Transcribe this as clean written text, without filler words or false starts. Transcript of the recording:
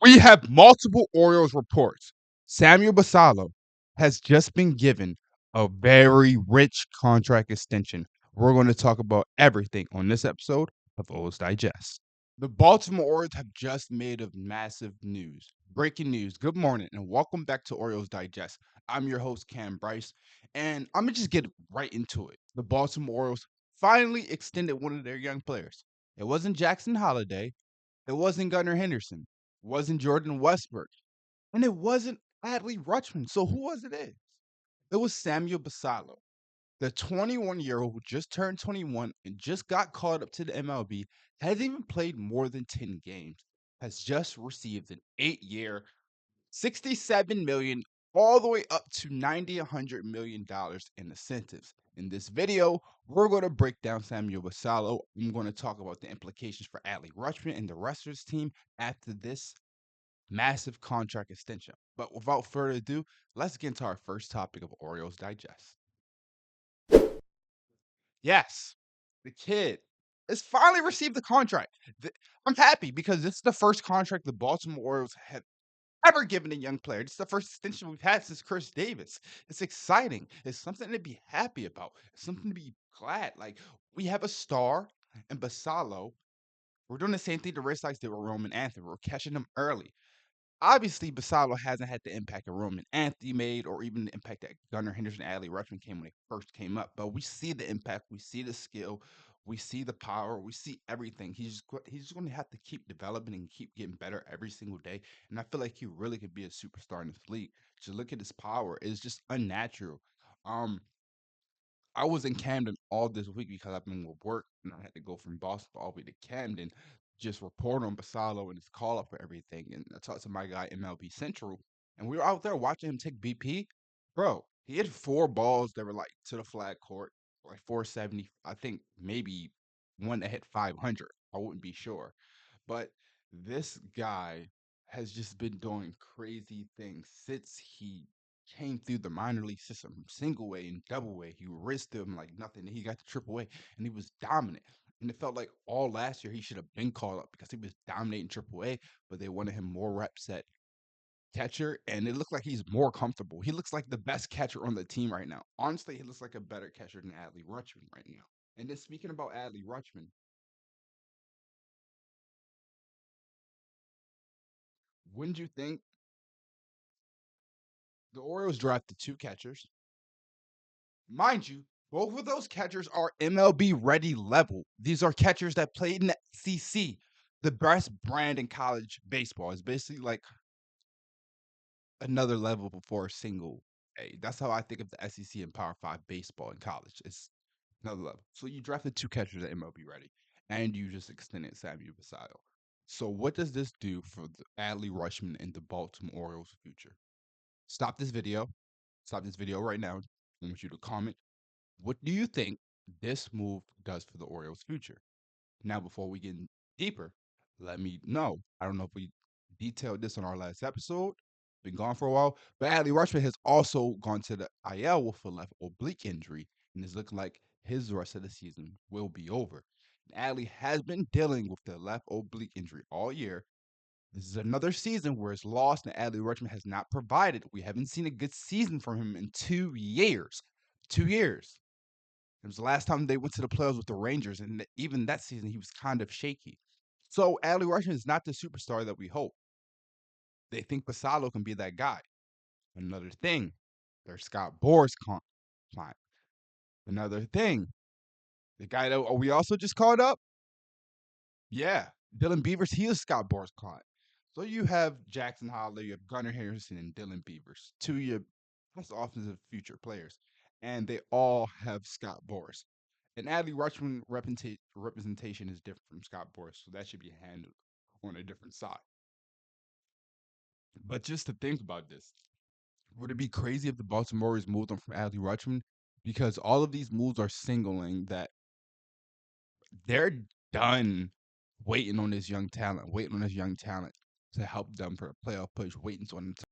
We have multiple Orioles reports. Samuel Basallo has just been given a very rich contract extension. We're going to talk about everything on this episode of Orioles Digest. The Baltimore Orioles have just made a massive news. Breaking news. Good morning and welcome back to Orioles Digest. I'm your host, Kam Brice, and I'm going to just get right into it. The Baltimore Orioles finally extended one of their young players. It wasn't Jackson Holliday. It wasn't Gunnar Henderson. It wasn't Jordan Westbrook. And it wasn't Adley Rutschman. So who was it? It was Samuel Basallo, the 21-year-old who just turned 21 and just got called up to the MLB, hasn't even played more than 10 games, has just received an 8-year, $67 million, all the way up to $90, $100 million in incentives. In this video, we're going to break down Samuel Basallo. I'm going to talk about the implications for Adley Rutschman and the rest of his team after this massive contract extension. But without further ado, let's get into our first topic of Orioles Digest. Yes, the kid has finally received the contract. I'm happy because this is the first contract the Baltimore Orioles have ever given a young player. This is the first extension we've had since Chris Davis. It's exciting. It's something to be happy about. It's something to be glad. Like, we have a star in Basallo. We're doing the same thing the Red Sox did with Roman Anthony. We're catching them early. Obviously, Basallo hasn't had the impact that Roman Anthony made, or even the impact that Gunnar Henderson and Adley Rutschman came when they first came up. But we see the impact, we see the skill, we see the power, we see everything. He's just going to have to keep developing and keep getting better every single day. And I feel like he really could be a superstar in this league. To look at his power, it's just unnatural. Um, I was in Camden all this week because I've been with work and I had to go from Boston all the way to Camden, just report on Basallo and his call up for everything. And I talked to my guy MLB Central, and we were out there watching him take BP. Bro, he had 4 balls that were like to the flag court, like 470. I think maybe one that hit 500. I wouldn't be sure. But this guy has just been doing crazy things since he came through the minor league system, single A and double A. He risked them like nothing. He got to triple A and he was dominant. And it felt like all last year he should have been called up because he was dominating triple A, but they wanted him more reps at catcher, and it looked like he's more comfortable. He looks like the best catcher on the team right now. Honestly, he looks like a better catcher than Adley Rutschman right now. And then speaking about Adley Rutschman, wouldn't you think the Orioles drafted 2 catchers? Mind you, both of those catchers are MLB ready level. These are catchers that played in the SEC, the best brand in college baseball. It's basically like another level before single A. That's how I think of the SEC and Power 5 baseball in college. It's another level. So you drafted 2 catchers at MLB ready, and you just extended Samuel Basallo. So what does this do for the Adley Rutschman and the Baltimore Orioles future? Stop this video. Stop this video right now. I want you to comment. What do you think this move does for the Orioles' future? Now, before we get deeper, let me know. I don't know if we detailed this on our last episode. Been gone for a while, but Adley Rutschman has also gone to the IL with a left oblique injury, and it's looking like his rest of the season will be over. And Adley has been dealing with the left oblique injury all year. This is another season where it's lost, and Adley Rutschman has not provided. We haven't seen a good season from him in 2 years. 2 years. It was the last time they went to the playoffs with the Rangers, and even that season he was kind of shaky. So Adley Rutschman is not the superstar that we hope. They think Basallo can be that guy. Another thing, there's Scott Boras client. Another thing, the guy that we also just called up, yeah, Dylan Beavers, he is Scott Boras' client. So you have Jackson Holliday, you have Gunnar Henderson, and Dylan Beavers, 2 of your most offensive future players, and they all have Scott Boras. And Adley Rutschman representation is different from Scott Boras, so that should be handled on a different side. But just to think about this, would it be crazy if the Baltimore Orioles moved on from Adley Rutschman? Because all of these moves are signaling that they're done waiting on this young talent to help them for a playoff push, waiting on them to